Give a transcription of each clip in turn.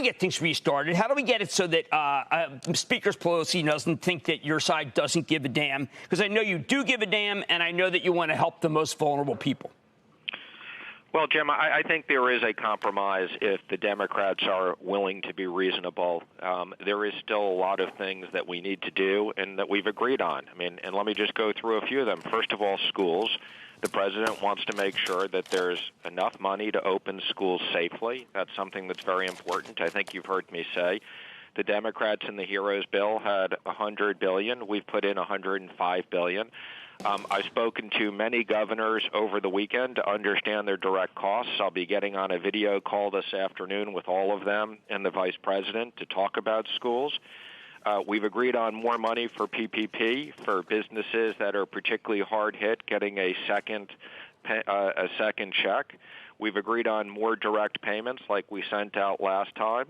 we get things restarted? How do we get it so that Speaker Pelosi doesn't think that your side doesn't give a damn? Because I know you do give a damn, and I know that you want to help the most vulnerable people. Well, Jim, I think there is a compromise if the Democrats are willing to be reasonable. There is still a lot of things that we need to do and that we've agreed on. I mean, and let me just go through a few of them. First of all, schools. The president wants to make sure that there's enough money to open schools safely. That's something that's very important. I think you've heard me say. The Democrats in the HEROES bill had $100 billion. We've put in $105 billion. I've spoken to many governors over the weekend to understand their direct costs. I'll be getting on a video call this afternoon with all of them and the vice president to talk about schools. We've agreed on more money for PPP for businesses that are particularly hard hit, getting a second check. We've agreed on more direct payments like we sent out last time.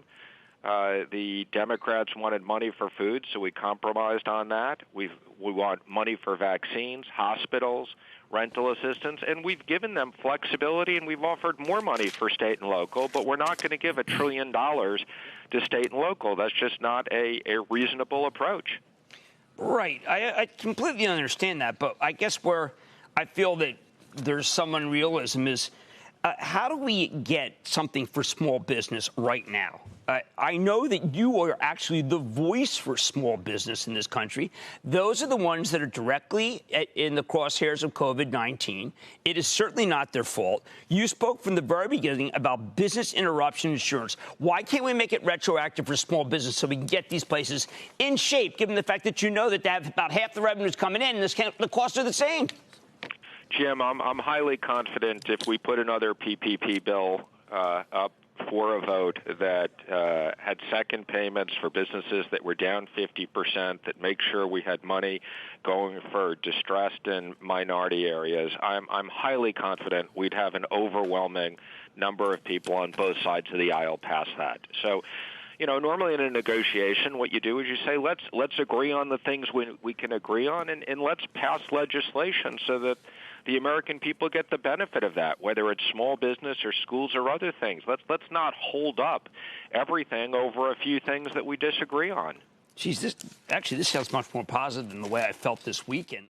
The Democrats wanted money for food, so we compromised on that. We want money for vaccines, hospitals, rental assistance, and we've given them flexibility, and we've offered more money for state and local, but we're not going to give $1 trillion to state and local. That's just not a reasonable approach. Right. I completely understand that, but I guess where I feel that there's some unrealism is how do we get something for small business right now? I know that you are actually the voice for small business in this country. Those are the ones that are directly in the crosshairs of COVID-19. It is certainly not their fault. You spoke from the very beginning about business interruption insurance. Why can't we make it retroactive for small business so we can get these places in shape, given the fact that you know that they have about half the revenues coming in and the costs are the same? Jim, I'm highly confident if we put another PPP bill up for a vote that had second payments for businesses that were down 50%, that make sure we had money going for distressed and minority areas, I'm highly confident we'd have an overwhelming number of people on both sides of the aisle pass that. So, you know, normally in a negotiation, what you do is you say, let's agree on the things we can agree on, and let's pass legislation so that the American people get the benefit of that, whether it's small business or schools or other things. Let's not hold up everything over a few things that we disagree on. Geez, this sounds much more positive than the way I felt this weekend.